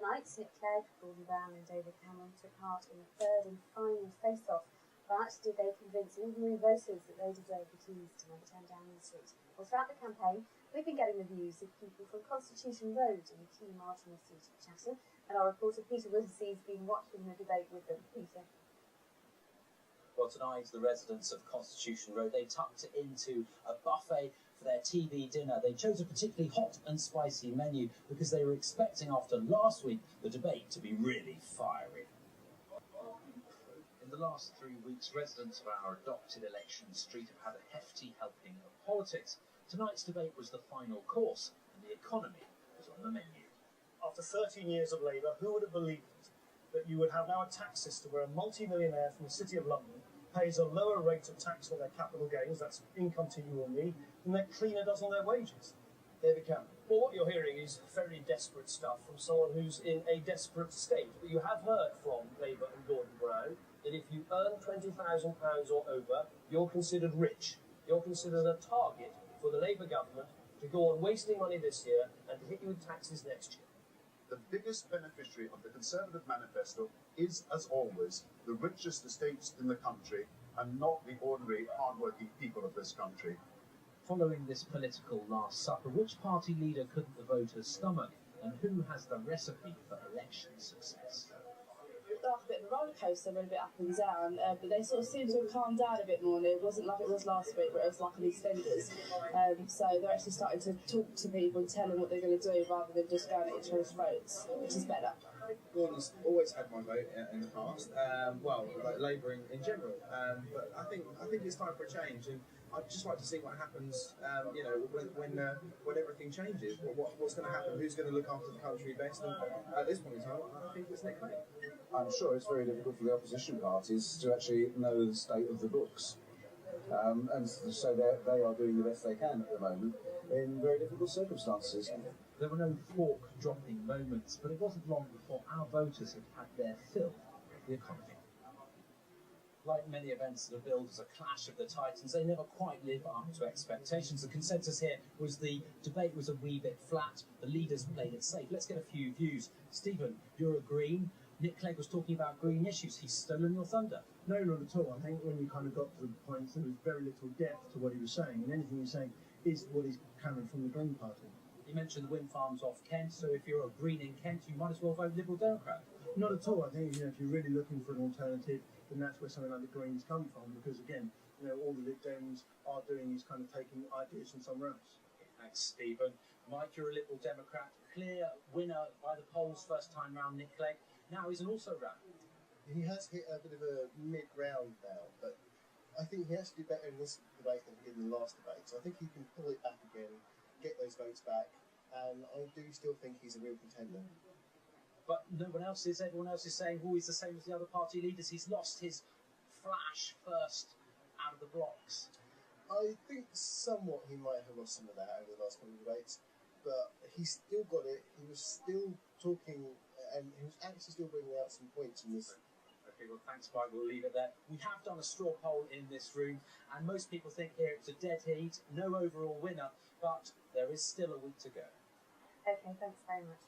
Tonight, Nick Clegg, Gordon Brown and David Cameron took part in the third and final face-off. But did they convince ordinary voters that they deserve the keys to number 10 Downing Street? Well, throughout the campaign, we've been getting the views of people from Constitution Road in the key marginal seat of Chatham, and our reporter Peter Wilsey has been watching the debate with them. Peter. Well, tonight, the residents of Constitution Road, they tucked into a buffet for their TV dinner. They chose a particularly hot and spicy menu because they were expecting, after last week, the debate to be really fiery. In the last 3 weeks, residents of our adopted election street have had a hefty helping of politics. Tonight's debate was the final course, and the economy was on the menu. After 13 years of Labour, who would have believed that you would have now a tax system where a multi-millionaire from the City of London pays a lower rate of tax on their capital gains, that's income to you or me, than their cleaner does on their wages? David Cameron. Well, what you're hearing is very desperate stuff from someone who's in a desperate state. But you have heard from Labour and Gordon Brown that if you earn £20,000 or over, you're considered rich. You're considered a target for the Labour government to go on wasting money this year and to hit you with taxes next year. The biggest beneficiary of the Conservative manifesto is, as always, the richest estates in the country and not the ordinary, hard-working people of this country. Following this political Last Supper, which party leader couldn't the voters stomach, and who has the recipe for election success? Like a bit of a roller coaster, went a bit up and down, but they sort of seemed to have calmed down a bit more, and it wasn't like it was last week, where it was like on EastEnders. So they're actually starting to talk to people and tell them what they're going to do, rather than just going at each other's throats, which is better. Gordon's always had my vote in the past, like Labour in general, but I think it's time for a change, and I'd just like to see what happens, when everything changes. What's going to happen? Who's going to look after the country best? And at this point in time, I think it's Nick Clegg. I'm sure it's very difficult for the opposition parties to actually know the state of the books, and so they are doing the best they can at the moment in very difficult circumstances. There were no fork-dropping moments, but it wasn't long before our voters had had their fill of the economy. Like many events that are billed as a clash of the titans, they never quite live up to expectations. The consensus here was the debate was a wee bit flat. The leaders played it safe. Let's get a few views. Stephen, you're a Green. Nick Clegg was talking about green issues. He's stolen your thunder. No, not at all. I think when you kind of got to the point, there was very little depth to what he was saying, and anything he's saying is what is coming from the Green Party. You mentioned the wind farms off Kent, so if you're a Green in Kent, you might as well vote Liberal Democrat. Not at all. I think if you're really looking for an alternative, then that's where something like the Greens come from, because again, all the Lib Dems are doing is kind of taking ideas from somewhere else. Thanks, Stephen. Mike, you're a Liberal Democrat. Clear winner by the polls first time round, Nick Clegg. Now he's an also-ran. He has hit a bit of a mid-round now, but I think he has to do better in this debate than he did in the last debate. So I think he can pull it back again, get those votes back, and I do still think he's a real contender. But no one else is. Everyone else is saying, he's the same as the other party leaders. He's lost his flash first out of the blocks. I think somewhat he might have lost some of that over the last couple of debates, but he's still got it. He was still talking, and he was actually still bringing out some points in this. Okay, well, thanks, Mike. We'll leave it there. We have done a straw poll in this room, and most people think here it's a dead heat, no overall winner, but there is still a week to go. Okay, thanks very much.